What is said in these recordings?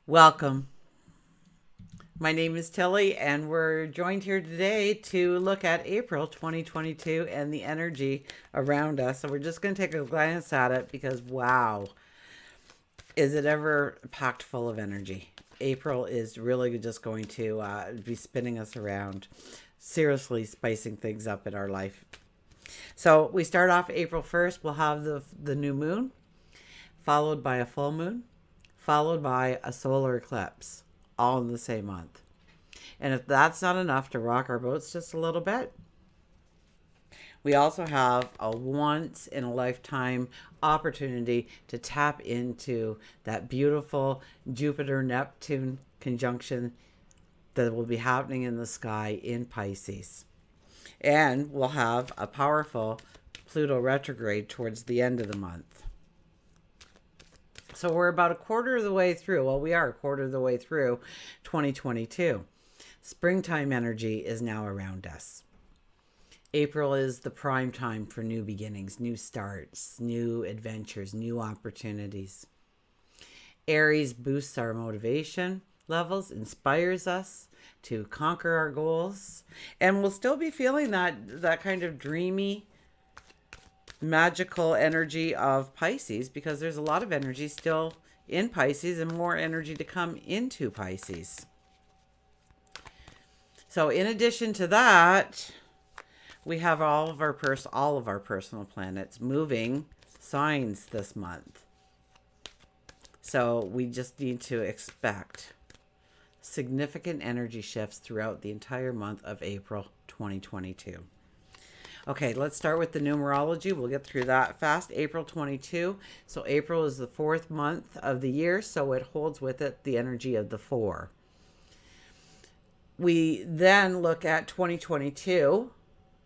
Welcome. My name is Tilly, and we're joined here today to look at April 2022 and the energy around us. So, we're just going to take a glance at it because, wow, is it ever packed full of energy? April is really just going to be spinning us around, seriously spicing things up in our life. So, we start off April 1st, we'll have the new moon, followed by a full moon, followed by a solar eclipse, all in the same month. And if that's not enough to rock our boats just a little bit, we also have a once in a lifetime opportunity to tap into that beautiful Jupiter Neptune conjunction that will be happening in the sky in Pisces. And we'll have a powerful Pluto retrograde towards the end of the month. So we're about a quarter of the way through. Well, we are a quarter of the way through 2022. Springtime energy is now around us. April is the prime time for new beginnings, new starts, new adventures, new opportunities. Aries boosts our motivation levels, inspires us to conquer our goals, and we'll still be feeling that kind of dreamy, magical energy of Pisces because there's a lot of energy still in Pisces and more energy to come into Pisces. So in addition to that, we have all of our personal planets moving signs this month. So we just need to expect significant energy shifts throughout the entire month of April 2022. Okay, let's start with the numerology. We'll get through that fast. April 22. So April is the fourth month of the year, so it holds with it the energy of the four. We then look at 2022,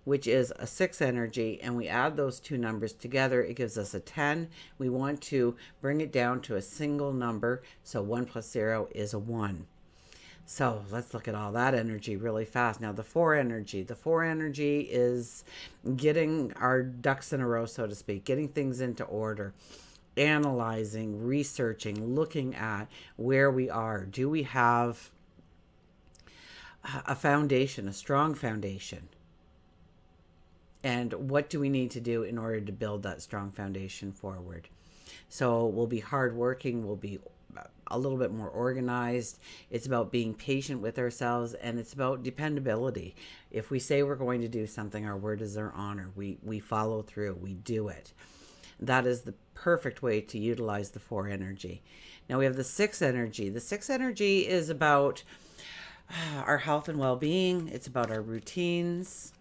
which is a 6 energy, and we add those two numbers together. It gives us a 10. We want to bring it down to a single number, so 1 plus 0 is a 1. So let's look at all that energy really fast. Now, the 4 energy. The 4 energy is getting our ducks in a row, so to speak, getting things into order, analyzing, researching, looking at where we are. Do we have a foundation, a strong foundation? And what do we need to do in order to build that strong foundation forward? So we'll be hardworking, we'll be a little bit more organized. It's about being patient with ourselves, and it's about dependability. If we say we're going to do something, our word is our honor. We follow through, we do it. That is the perfect way to utilize the 4 energy. Now we have the 6 energy. The 6 energy is about our health and well-being. It's about our routines,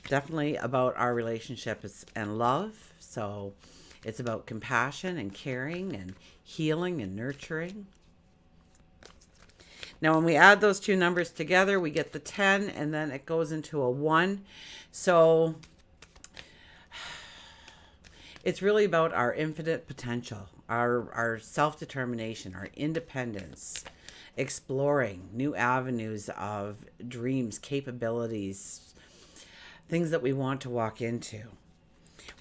definitely about our relationships and love. So it's about compassion and caring and healing and nurturing. Now, when we add those two numbers together, we get the 10, and then it goes into a 1. So it's really about our infinite potential, our self-determination, our independence, exploring new avenues of dreams, capabilities, things that we want to walk into.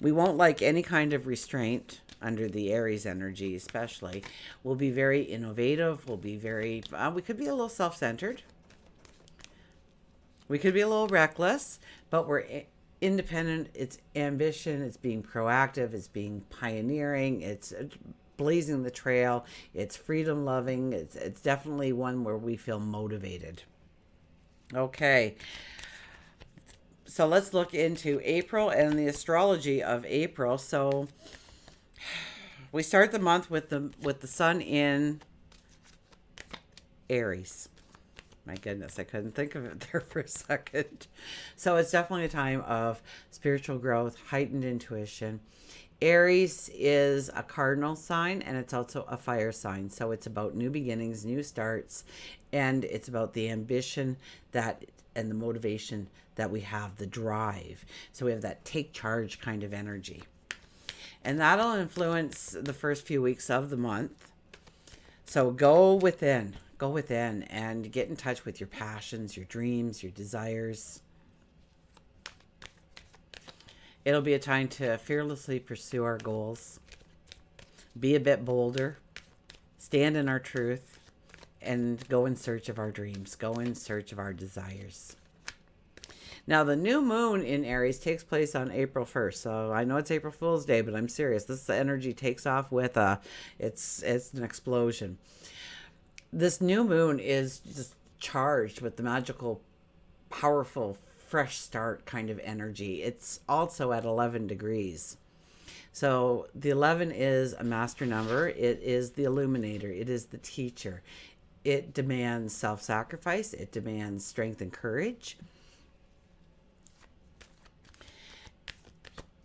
We won't like any kind of restraint under the Aries energy, especially. We'll be very innovative. We'll be very, we could be a little self-centered. We could be a little reckless, but we're independent. It's ambition. It's being proactive. It's being pioneering. It's blazing the trail. It's freedom loving. It's definitely one where we feel motivated. Okay. So let's look into April and the astrology of April. So we start the month with the sun in Aries. My goodness, I couldn't think of it there for a second. So it's definitely a time of spiritual growth, heightened intuition. Aries is a cardinal sign, and it's also a fire sign. So it's about new beginnings, new starts, and it's about the ambition that and the motivation that we have, the drive. So we have that take charge kind of energy. And that'll influence the first few weeks of the month. So go within and get in touch with your passions, your dreams, your desires. It'll be a time to fearlessly pursue our goals, be a bit bolder, stand in our truth, and go in search of our dreams, go in search of our desires. Now, the new moon in Aries takes place on April 1st. So I know it's April Fool's Day, but I'm serious. This energy takes off with it's an explosion. This new moon is just charged with the magical, powerful, fresh start kind of energy. It's also at 11 degrees. So the 11 is a master number. It is the illuminator. It is the teacher. It demands self-sacrifice. It demands strength and courage.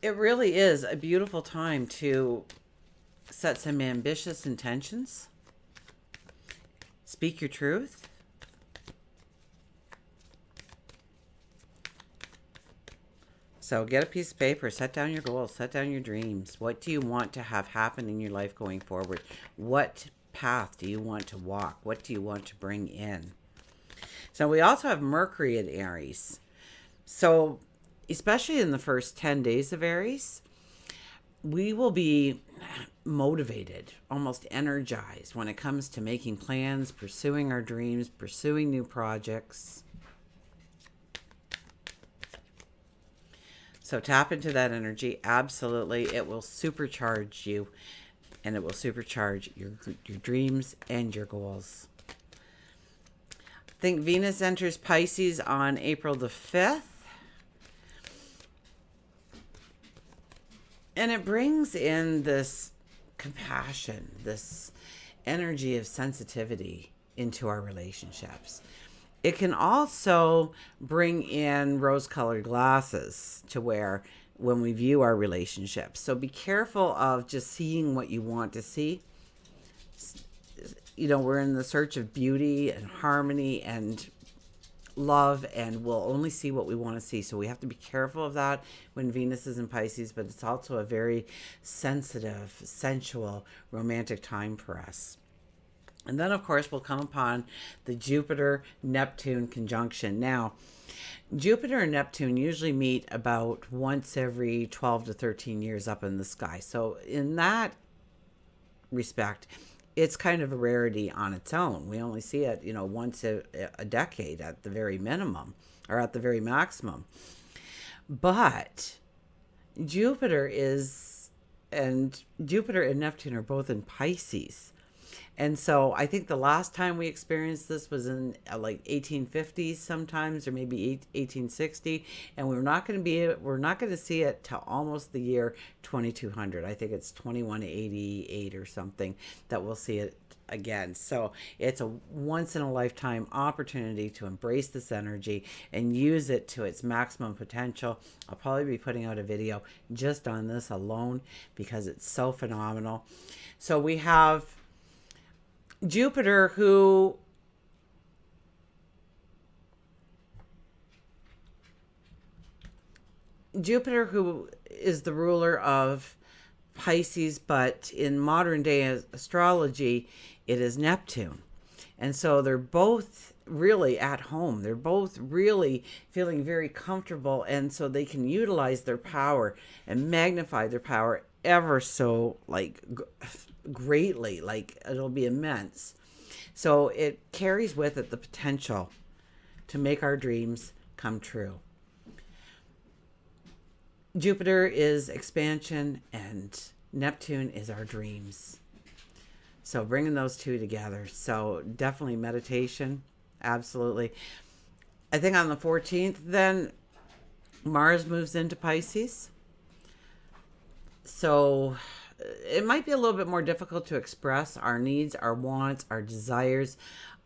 It really is a beautiful time to set some ambitious intentions. Speak your truth. So get a piece of paper, set down your goals, set down your dreams. What do you want to have happen in your life going forward? What path do you want to walk? What do you want to bring in? So we also have Mercury at Aries. So especially in the first 10 days of Aries, we will be motivated, almost energized when it comes to making plans, pursuing our dreams, pursuing new projects. So tap into that energy. Absolutely. It will supercharge you, and it will supercharge your dreams and your goals. I think Venus enters Pisces on April the 5th. And it brings in this compassion, this energy of sensitivity into our relationships. It can also bring in rose-colored glasses to wear when we view our relationships. So be careful of just seeing what you want to see. You know, we're in the search of beauty and harmony and love, and we'll only see what we want to see. So we have to be careful of that when Venus is in Pisces, but it's also a very sensitive, sensual, romantic time for us. And then, of course, we'll come upon the Jupiter-Neptune conjunction. Now, Jupiter and Neptune usually meet about once every 12 to 13 years up in the sky. So in that respect, it's kind of a rarity on its own. We only see it, once a decade at the very minimum, or at the very maximum. But Jupiter and Neptune are both in Pisces. And so I think the last time we experienced this was in like 1850s sometimes, or maybe 1860, and we're not going to see it till almost the year 2200. I think it's 2188 or something that we'll see it again. So it's a once in a lifetime opportunity to embrace this energy and use it to its maximum potential. I'll probably be putting out a video just on this alone because it's so phenomenal. So we have Jupiter, who is the ruler of Pisces, but in modern day astrology, it is Neptune. And so they're both really at home. They're both really feeling very comfortable, and so they can utilize their power and magnify their power ever so greatly. It'll be immense. So it carries with it the potential to make our dreams come true. Jupiter is expansion and Neptune is our dreams. So bringing those two together. So definitely meditation. Absolutely. I think on the 14th, then Mars moves into Pisces. So it might be a little bit more difficult to express our needs, our wants, our desires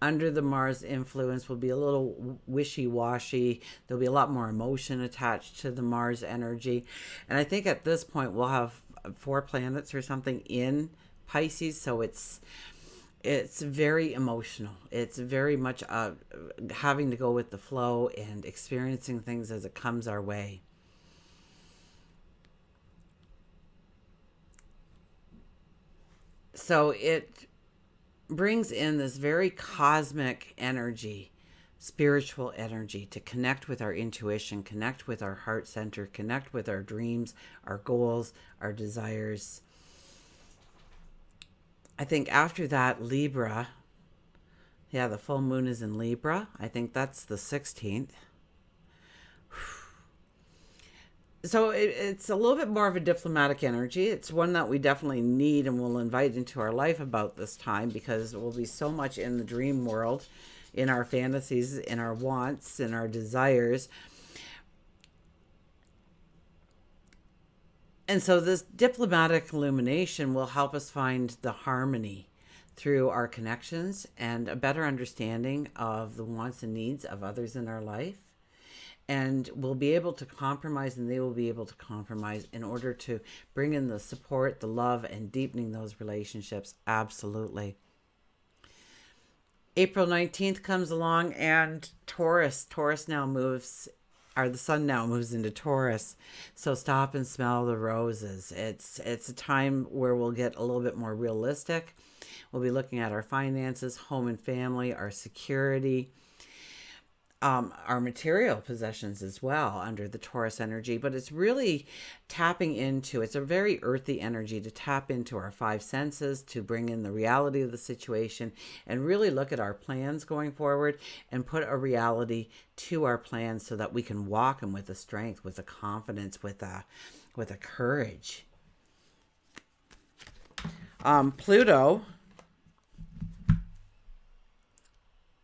under the Mars influence. Will be a little wishy-washy. There'll be a lot more emotion attached to the Mars energy. And I think at this point we'll have 4 planets or something in Pisces. So it's very emotional. It's very much having to go with the flow and experiencing things as it comes our way. So it brings in this very cosmic energy, spiritual energy, to connect with our intuition, connect with our heart center, connect with our dreams, our goals, our desires. I think after that, Libra Yeah, the full moon is in Libra. I think that's the 16th. So it's a little bit more of a diplomatic energy. It's one that we definitely need and will invite into our life about this time, because we'll be so much in the dream world, in our fantasies, in our wants, in our desires. And so this diplomatic illumination will help us find the harmony through our connections and a better understanding of the wants and needs of others in our life. And we'll be able to compromise, and they will be able to compromise in order to bring in the support, the love, and deepening those relationships. Absolutely. April 19th comes along, and Taurus now moves, or the sun now moves into Taurus. So stop and smell the roses. It's a time where we'll get a little bit more realistic. We'll be looking at our finances, home and family, our security, our material possessions as well under the Taurus energy. But it's really tapping into, it's a very earthy energy to tap into our five senses, to bring in the reality of the situation and really look at our plans going forward and put a reality to our plans so that we can walk them with a strength, with a confidence, with a courage. Pluto,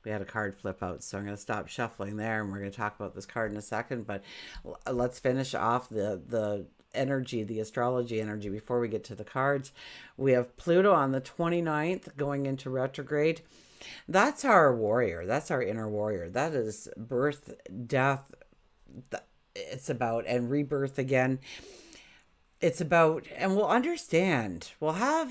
we had a card flip out, so I'm going to stop shuffling there, and we're going to talk about this card in a second. But let's finish off the energy, the astrology energy, before we get to the cards. We have Pluto on the 29th going into retrograde. That's our warrior. That's our inner warrior. That is birth, death. It's about, and rebirth again. It's about, and we'll have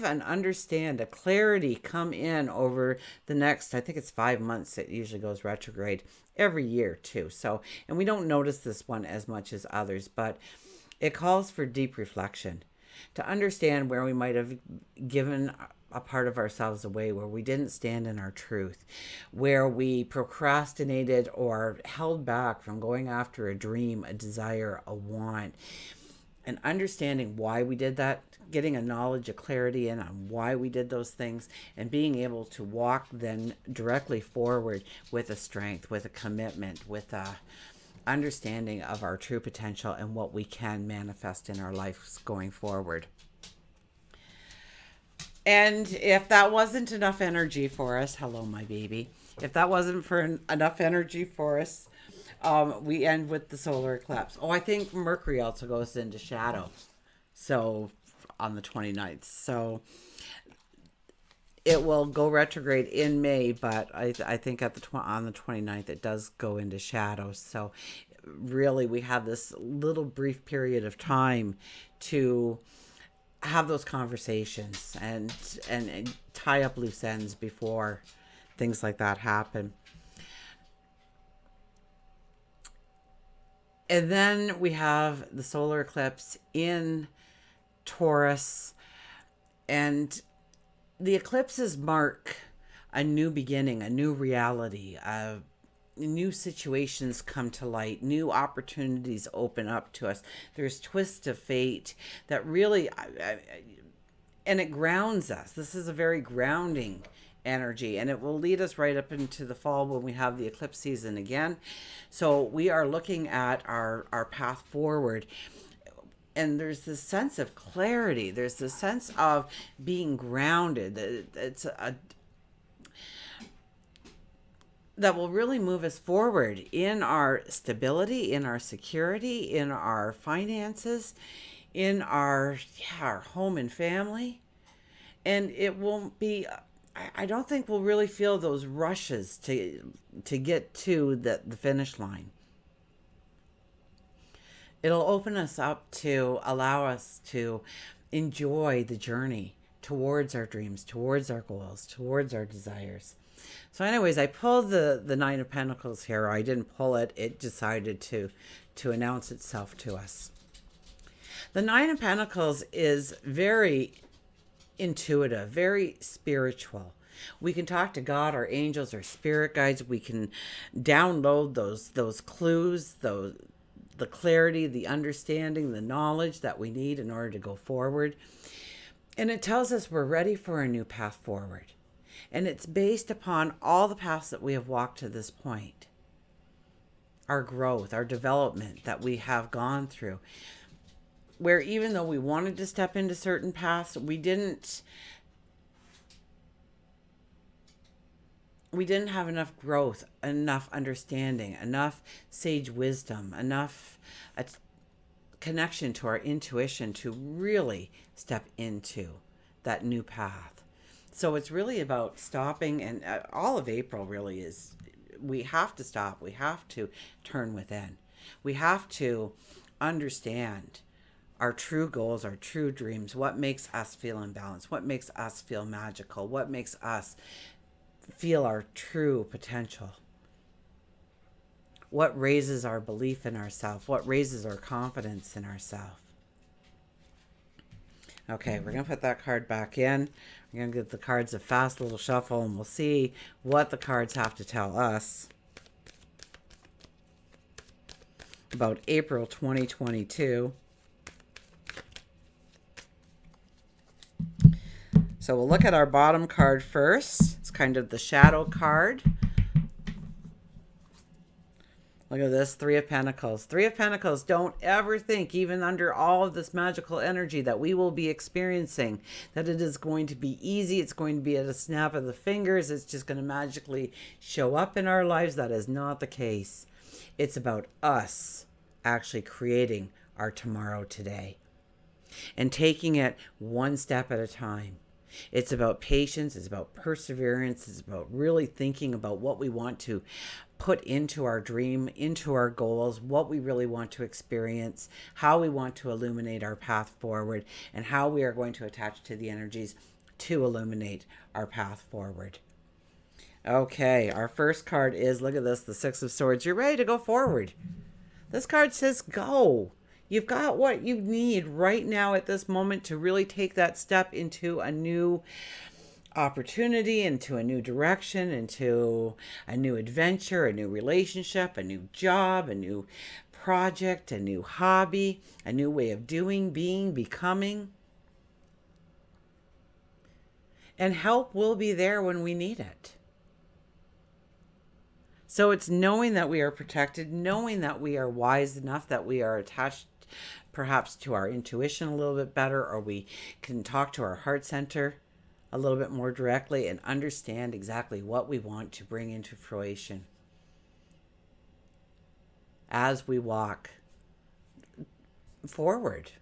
a clarity come in over the next, I think it's 5 months. It usually goes retrograde every year too. So, and we don't notice this one as much as others, but it calls for deep reflection to understand where we might have given a part of ourselves away, where we didn't stand in our truth, where we procrastinated or held back from going after a dream, a desire, a want. And understanding why we did that, getting a knowledge, a clarity in on why we did those things, and being able to walk then directly forward with a strength, with a commitment, with a understanding of our true potential and what we can manifest in our lives going forward. And if that wasn't enough energy for us, hello, my baby. If that wasn't enough energy for us, we end with the solar eclipse. Oh, I think Mercury also goes into shadow. So on the 29th. So it will go retrograde in May, but I think on the 29th it does go into shadow. So really we have this little brief period of time to have those conversations and tie up loose ends before things like that happen. And then we have the solar eclipse in Taurus, and the eclipses mark a new beginning, a new reality, new situations come to light, new opportunities open up to us. There's twists of fate that really, and it grounds us. This is a very grounding energy, and it will lead us right up into the fall when we have the eclipse season again. So we are looking at our path forward, and there's this sense of clarity, there's this sense of being grounded. That will really move us forward in our stability, in our security, in our finances, in our home and family. And it won't be, I don't think we'll really feel those rushes to get to the finish line. It'll open us up to allow us to enjoy the journey towards our dreams, towards our goals, towards our desires. So anyways, I pulled the Nine of Pentacles here. I didn't pull it. It decided to announce itself to us. The Nine of Pentacles is very intuitive, very spiritual. We can talk to God, our angels, our spirit guides. We can download those clues, the clarity, the understanding, the knowledge that we need in order to go forward. And it tells us we're ready for a new path forward. And it's based upon all the paths that we have walked to this point, our growth, our development that we have gone through, where even though we wanted to step into certain paths, we didn't have enough growth, enough understanding, enough sage wisdom, enough connection to our intuition to really step into that new path. So it's really about stopping, and all of April really is, we have to stop. We have to turn within. We have to understand our true goals, our true dreams, what makes us feel in balance, what makes us feel magical, what makes us feel our true potential, what raises our belief in ourselves, what raises our confidence in ourselves. Okay, we're going to put that card back in. We're going to give the cards a fast little shuffle, and we'll see what the cards have to tell us about April 2022. So we'll look at our bottom card first. It's kind of the shadow card. Look at this, Three of Pentacles. Three of Pentacles, don't ever think, even under all of this magical energy that we will be experiencing, that it is going to be easy. It's going to be at a snap of the fingers. It's just going to magically show up in our lives. That is not the case. It's about us actually creating our tomorrow today and taking it one step at a time. It's about patience. It's about perseverance. It's about really thinking about what we want to put into our dream, into our goals, what we really want to experience, how we want to illuminate our path forward, and how we are going to attach to the energies to illuminate our path forward. Okay, our first card is, look at this, the Six of Swords. You're ready to go forward. This card says go. You've got what you need right now at this moment to really take that step into a new opportunity, into a new direction, into a new adventure, a new relationship, a new job, a new project, a new hobby, a new way of doing, being, becoming. And help will be there when we need it. So it's knowing that we are protected, knowing that we are wise enough, that we are attached perhaps to our intuition a little bit better, or we can talk to our heart center a little bit more directly and understand exactly what we want to bring into fruition as we walk forward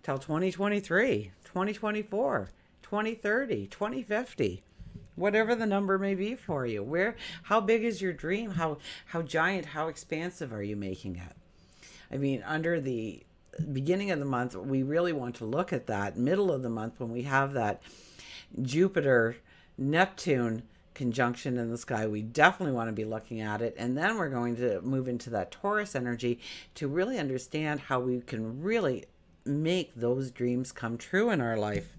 till 2023, 2024, 2030, 2050, whatever the number may be for you. How big is your dream? How giant, how expansive are you making it? I mean, under the beginning of the month, we really want to look at that. Middle of the month, when we have that Jupiter Neptune conjunction in the sky, we definitely want to be looking at it. And then we're going to move into that Taurus energy to really understand how we can really make those dreams come true in our life.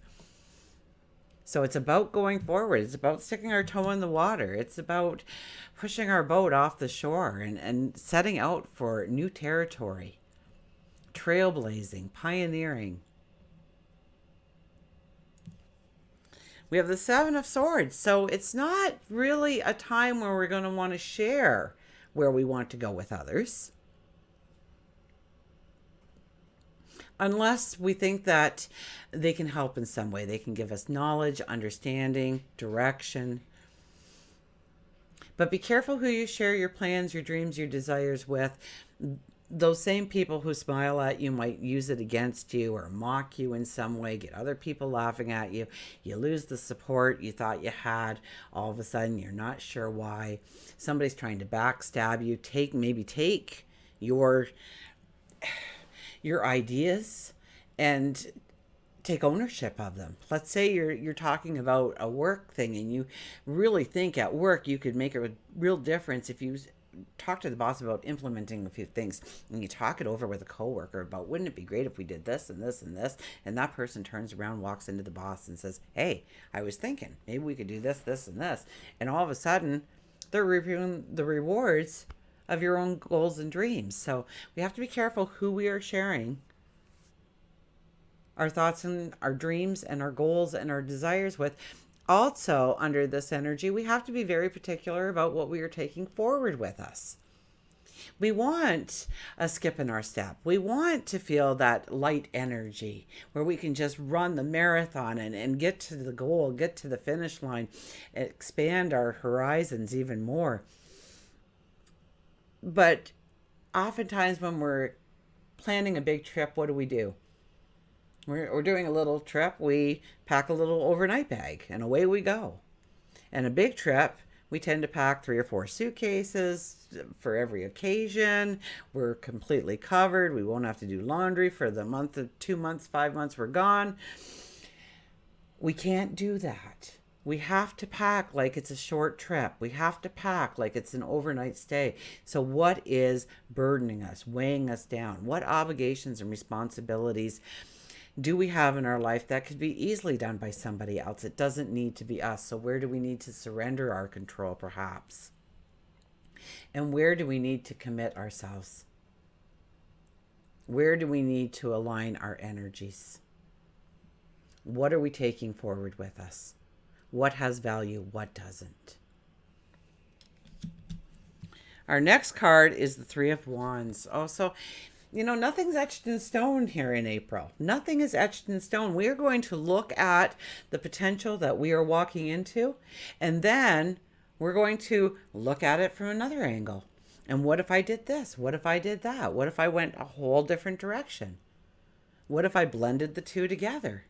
So it's about going forward. It's about sticking our toe in the water. It's about pushing our boat off the shore and setting out for new territory, trailblazing, pioneering. We have the Seven of Swords. So it's not really a time where we're going to want to share where we want to go with others, unless we think that they can help in some way. They can give us knowledge, understanding, direction. But be careful who you share your plans, your dreams, your desires with. Those same people who smile at you might use it against you or mock you in some way, get other people laughing at you. You lose the support you thought you had. All of a sudden, you're not sure why. Somebody's trying to backstab you. Take your ideas and take ownership of them. Let's say you're talking about a work thing and you really think at work you could make a real difference if you talk to the boss about implementing a few things, and you talk it over with a coworker about, wouldn't it be great if we did this and this and this, and that person turns around, walks into the boss and says, hey, I was thinking maybe we could do this, this, and this, and all of a sudden they're reaping the rewards of your own goals and dreams. So we have to be careful who we are sharing our thoughts and our dreams and our goals and our desires with, Also, under this energy, we have to be very particular about what we are taking forward with us. We want a skip in our step. We want to feel that light energy where we can just run the marathon and get to the goal, get to the finish line, expand our horizons even more. But oftentimes, when we're planning a big trip, what do? We're doing a little trip, we pack a little overnight bag, and away we go. And a big trip, we tend to pack 3 or 4 suitcases for every occasion. We're completely covered. We won't have to do laundry for the month, of 2 months, 5 months we're gone. We can't do that. We have to pack like it's a short trip. We have to pack like it's an overnight stay. So, what is burdening us, weighing us down? What obligations and responsibilities do we have in our life that could be easily done by somebody else? It doesn't need to be us. So, where do we need to surrender our control, perhaps? And where do we need to commit ourselves? Where do we need to align our energies? What are we taking forward with us? What has value? What doesn't? Our next card is the Three of Wands. Also, nothing's etched in stone here in April. Nothing is etched in stone. We are going to look at the potential that we are walking into, and then we're going to look at it from another angle. And what if I did this? What if I did that? What if I went a whole different direction? What if I blended the two together?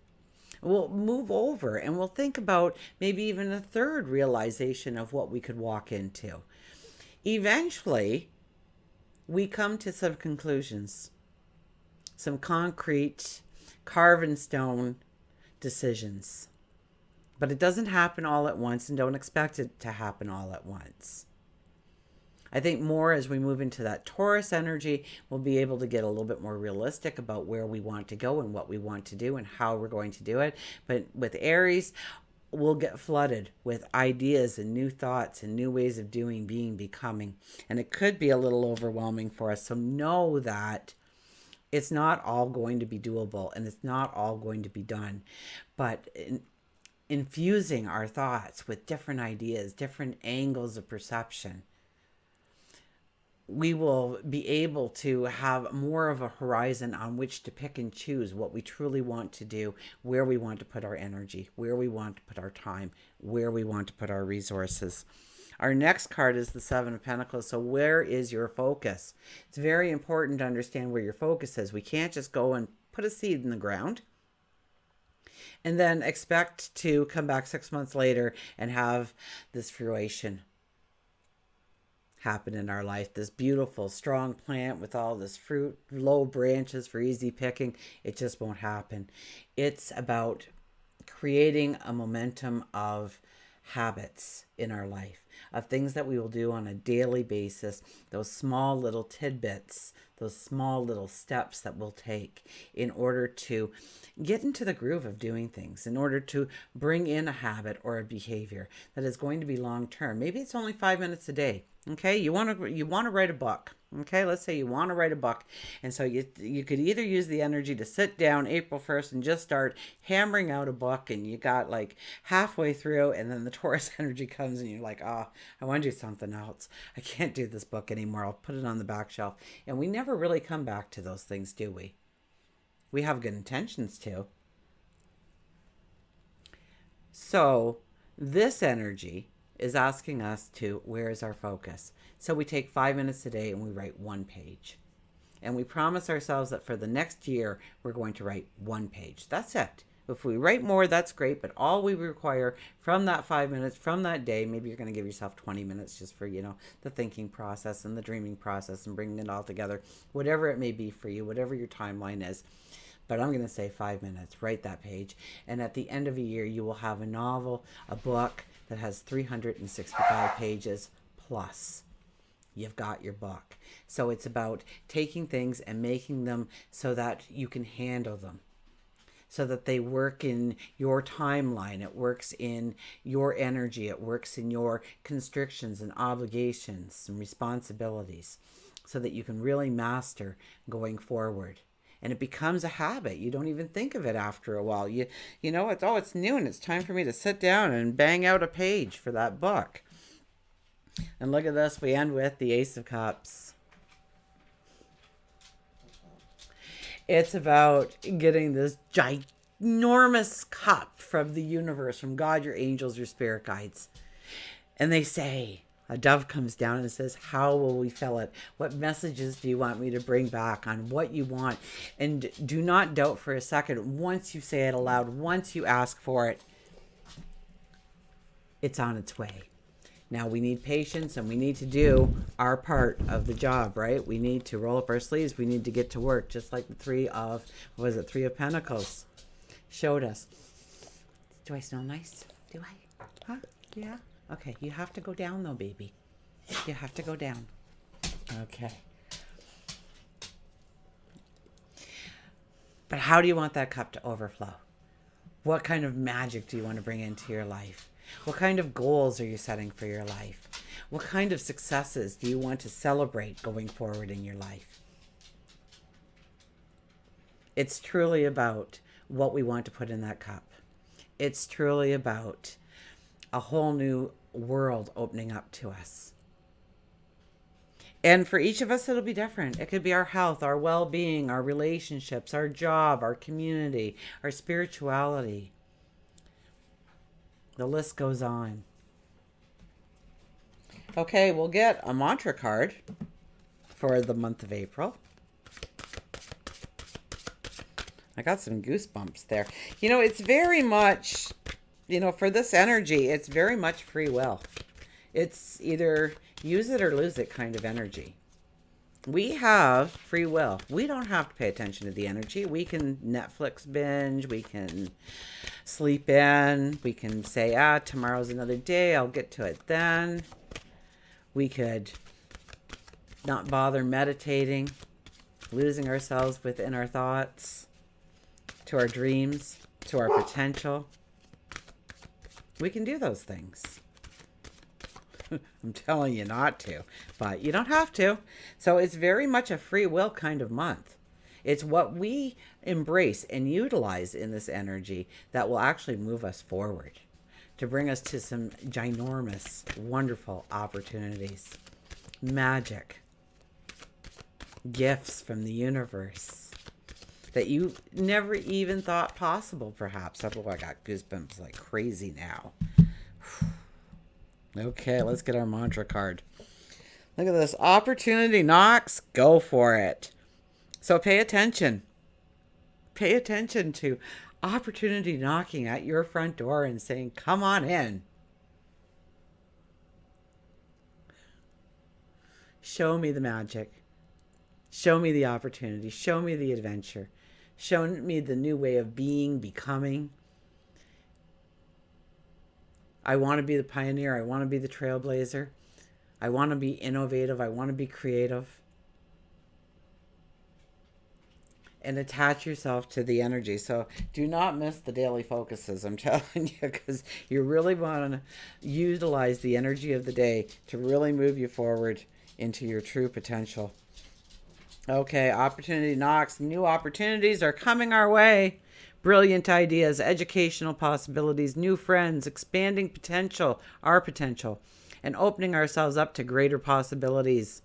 We'll move over and we'll think about maybe even a third realization of what we could walk into. Eventually, we come to some conclusions, some concrete, carved in stone decisions. But it doesn't happen all at once, and don't expect it to happen all at once. I think more as we move into that Taurus energy, we'll be able to get a little bit more realistic about where we want to go and what we want to do and how we're going to do it. But with Aries, we'll get flooded with ideas and new thoughts and new ways of doing, being, becoming. And it could be a little overwhelming for us. So know that it's not all going to be doable and it's not all going to be done. But infusing our thoughts with different ideas, different angles of perception, we will be able to have more of a horizon on which to pick and choose what we truly want to do, where we want to put our energy, where we want to put our time, where we want to put our resources. Our next card is the Seven of Pentacles. So where is your focus? It's very important to understand where your focus is. We can't just go and put a seed in the ground and then expect to come back 6 months later and have this fruition happen in our life. This beautiful, strong plant with all this fruit, low branches for easy picking. It just won't happen. It's about creating a momentum of habits in our life, of things that we will do on a daily basis, those small little tidbits, those small little steps that we'll take in order to get into the groove of doing things, in order to bring in a habit or a behavior that is going to be long term. Maybe it's only 5 minutes a day. Okay, you want to write a book. Okay, let's say you want to write a book. And so you could either use the energy to sit down April 1st and just start hammering out a book, and you got like halfway through, and then the Taurus energy comes and you're like, oh, I want to do something else. I can't do this book anymore. I'll put it on the back shelf. And we never really come back to those things, do we? We have good intentions to. So this energy is asking us to, where is our focus? So we take 5 minutes a day and we write 1 page. And we promise ourselves that for the next year, we're going to write 1 page. That's it. If we write more, that's great. But all we require from that 5 minutes, from that day, maybe you're going to give yourself 20 minutes just for, the thinking process and the dreaming process and bringing it all together, whatever it may be for you, whatever your timeline is. But I'm going to say 5 minutes, write that page. And at the end of a year, you will have a novel, a book that has 365 pages plus. You've got your book. So it's about taking things and making them so that you can handle them, so that they work in your timeline. It works in your energy. It works in your constrictions and obligations and responsibilities, so that you can really master going forward and it becomes a habit. You don't even think of it after a while. You know, it's noon. It's time for me to sit down and bang out a page for that book. And look at this. We end with the Ace of Cups. It's about getting this ginormous cup from the universe, from God, your angels, your spirit guides. And they say, a dove comes down and says, how will we fill it? What messages do you want me to bring back on what you want? And do not doubt for a second. Once you say it aloud, once you ask for it, it's on its way. Now we need patience, and we need to do our part of the job, right? We need to roll up our sleeves. We need to get to work, just like the Three of Pentacles showed us. Do I smell nice? Do I? Huh? Yeah. Okay, you have to go down though, baby. You have to go down. Okay. But how do you want that cup to overflow? What kind of magic do you want to bring into your life? What kind of goals are you setting for your life? What kind of successes do you want to celebrate going forward in your life? It's truly about what we want to put in that cup. It's truly about a whole new world opening up to us. And for each of us, it'll be different. It could be our health, our well-being, our relationships, our job, our community, our spirituality. The list goes on. Okay, we'll get a mantra card for the month of April. I got some goosebumps there. You know, it's very much, for this energy, it's very much free will. It's either use it or lose it kind of energy. We have free will. We don't have to pay attention to the energy. We can Netflix binge. We can sleep in. We can say, tomorrow's another day. I'll get to it then. We could not bother meditating, losing ourselves within our thoughts, to our dreams, to our potential. We can do those things. I'm telling you not to, but you don't have to. So it's very much a free will kind of month. It's what we embrace and utilize in this energy that will actually move us forward, to bring us to some ginormous, wonderful opportunities, magic, gifts from the universe that you never even thought possible, perhaps. Oh, I got goosebumps like crazy now. Okay, let's get our mantra card. Look at this. Opportunity knocks. Go for it. So pay attention. Pay attention to opportunity knocking at your front door and saying, come on in. Show me the magic. Show me the opportunity. Show me the adventure. Show me the new way of being, becoming. I want to be the pioneer. I want to be the trailblazer. I want to be innovative. I want to be creative. And attach yourself to the energy. So do not miss the daily focuses, I'm telling you, because you really want to utilize the energy of the day to really move you forward into your true potential. Okay, opportunity knocks. New opportunities are coming our way. Brilliant ideas, educational possibilities, new friends, expanding potential, our potential, and opening ourselves up to greater possibilities.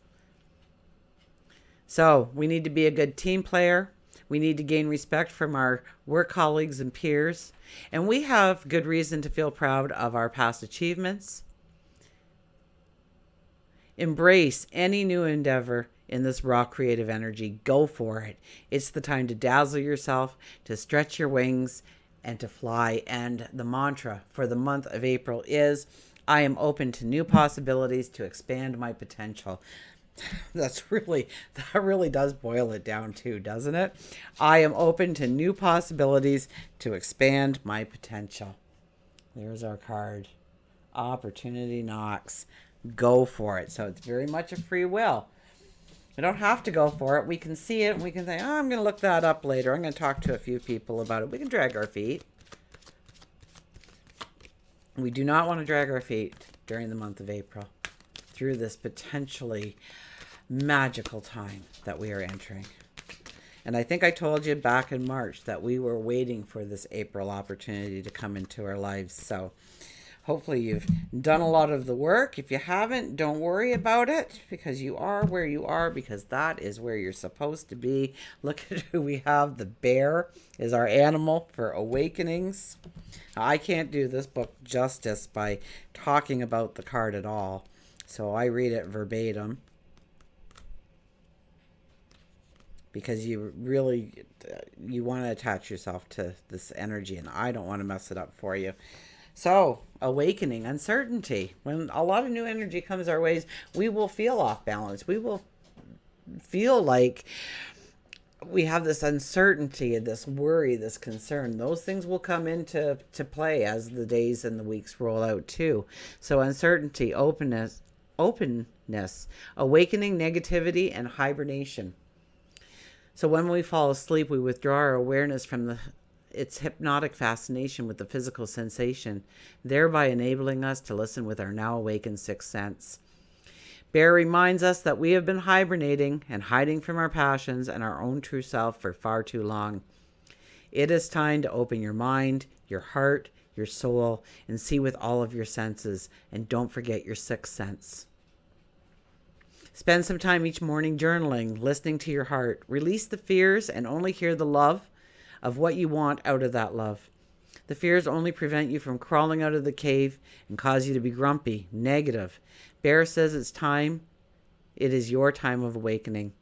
So we need to be a good team player. We need to gain respect from our work colleagues and peers. And we have good reason to feel proud of our past achievements. Embrace any new endeavor in this raw creative energy. Go for it. It's the time to dazzle yourself, to stretch your wings, and to fly. And the mantra for the month of April is, I am open to new possibilities to expand my potential. That really does boil it down too, doesn't it? I am open to new possibilities to expand my potential. There's our card. Opportunity knocks. Go for it. So it's very much a free will. We don't have to go for it. We can see it and we can say, I'm going to look that up later. I'm going to talk to a few people about it. We can drag our feet. We do not want to drag our feet during the month of April through this potentially magical time that we are entering. And I think I told you back in March that we were waiting for this April opportunity to come into our lives. So hopefully you've done a lot of the work. If you haven't, don't worry about it, because you are where you are, because that is where you're supposed to be. Look at who we have. The bear is our animal for awakenings. Now, I can't do this book justice by talking about the card at all, so I read it verbatim, because you really, you want to attach yourself to this energy, and I don't want to mess it up for you. So, awakening, uncertainty. When a lot of new energy comes our ways, we will feel off balance. We will feel like we have this uncertainty, this worry, this concern. Those things will come into play as the days and the weeks roll out too. So, uncertainty, openness, awakening, negativity, and hibernation. So when we fall asleep, we withdraw our awareness from its hypnotic fascination with the physical sensation, thereby enabling us to listen with our now awakened sixth sense. Bear reminds us that we have been hibernating and hiding from our passions and our own true self for far too long. It is time to open your mind, your heart, your soul, and see with all of your senses, and don't forget your sixth sense. Spend some time each morning journaling, listening to your heart. Release the fears and only hear the love of what you want out of that love. The fears only prevent you from crawling out of the cave and cause you to be grumpy, negative. Bear says it's time. It is your time of awakening.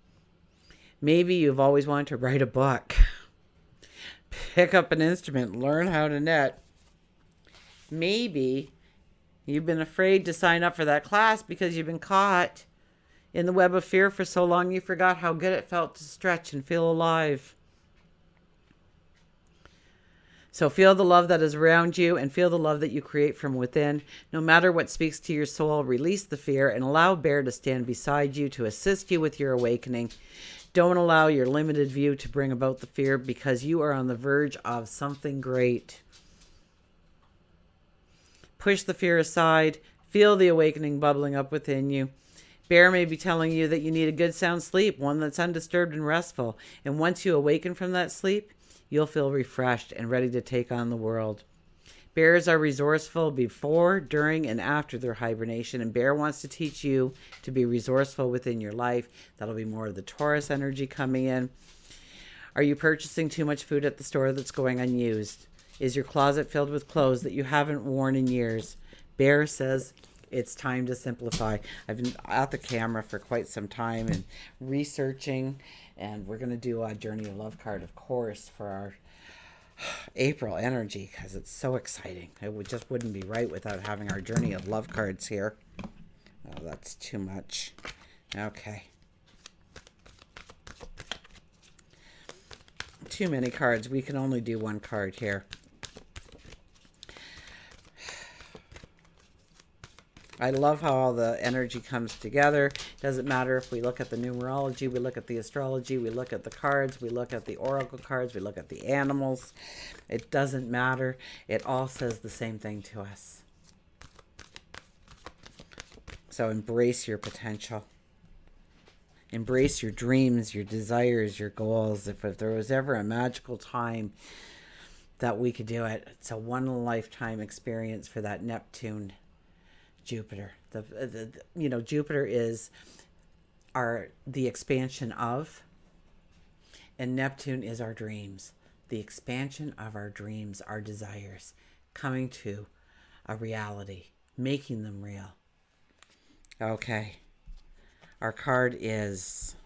Maybe you've always wanted to write a book, pick up an instrument, learn how to knit. Maybe you've been afraid to sign up for that class because you've been caught in the web of fear for so long you forgot how good it felt to stretch and feel alive. So feel the love that is around you and feel the love that you create from within. No matter what speaks to your soul, release the fear and allow Bear to stand beside you to assist you with your awakening. Don't allow your limited view to bring about the fear, because you are on the verge of something great. Push the fear aside. Feel the awakening bubbling up within you. Bear may be telling you that you need a good sound sleep, one that's undisturbed and restful. And once you awaken from that sleep, you'll feel refreshed and ready to take on the world. Bears are resourceful before, during, and after their hibernation. And Bear wants to teach you to be resourceful within your life. That'll be more of the Taurus energy coming in. Are you purchasing too much food at the store that's going unused? Is your closet filled with clothes that you haven't worn in years? Bear says it's time to simplify. I've been at the camera for quite some time and researching, and we're going to do a Journey of Love card, of course, for our April energy, because it's so exciting. It just wouldn't be right without having our Journey of Love cards here. Oh, that's too much. Okay. Too many cards. We can only do one card here. I love how all the energy comes together. Doesn't matter if we look at the numerology, we look at the astrology, we look at the cards, we look at the oracle cards, we look at the animals. It doesn't matter. It all says the same thing to us. So embrace your potential. Embrace your dreams, your desires, your goals. If there was ever a magical time that we could do it, it's a one-lifetime experience for that Neptune Jupiter. Jupiter is the expansion of, and Neptune is our dreams. The expansion of our dreams, our desires, coming to a reality, making them real. Okay. Our card is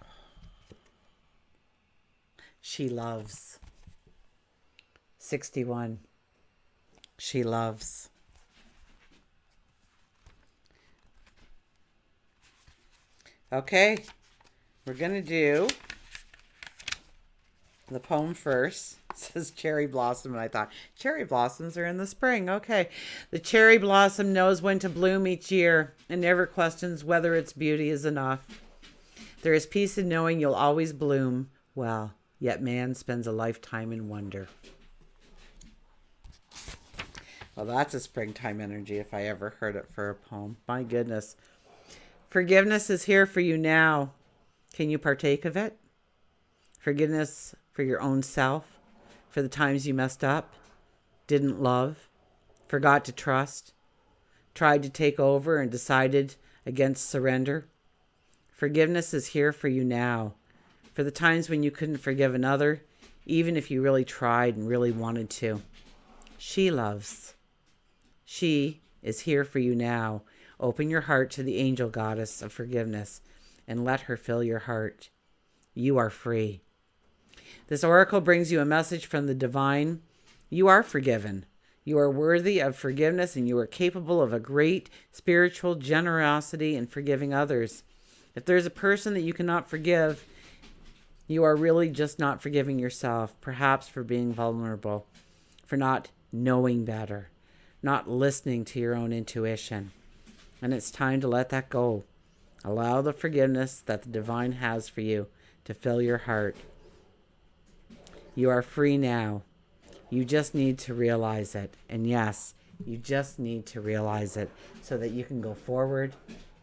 She Loves. 61. She loves. Okay, we're going to do the poem first. It says cherry blossom, and I thought, cherry blossoms are in the spring. Okay. The cherry blossom knows when to bloom each year and never questions whether its beauty is enough. There is peace in knowing you'll always bloom well, yet man spends a lifetime in wonder. Well, that's a springtime energy if I ever heard it for a poem. My goodness. Forgiveness is here for you now. Can you partake of it? Forgiveness for your own self, for the times you messed up, didn't love, forgot to trust, tried to take over and decided against surrender. Forgiveness is here for you now, for the times when you couldn't forgive another, even if you really tried and really wanted to. She loves. She is here for you now. Open your heart to the angel goddess of forgiveness and let her fill your heart. You are free. This oracle brings you a message from the divine. You are forgiven. You are worthy of forgiveness, and you are capable of a great spiritual generosity in forgiving others. If there's a person that you cannot forgive, you are really just not forgiving yourself, perhaps for being vulnerable, for not knowing better, not listening to your own intuition. And it's time to let that go. Allow the forgiveness that the divine has for you to fill your heart. You are free now. You just need to realize it. And yes, you just need to realize it so that you can go forward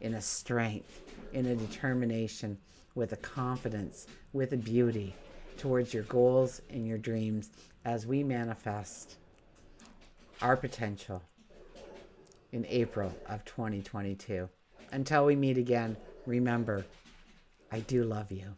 in a strength, in a determination, with a confidence, with a beauty towards your goals and your dreams as we manifest our potential in April of 2022. Until we meet again, remember, I do love you.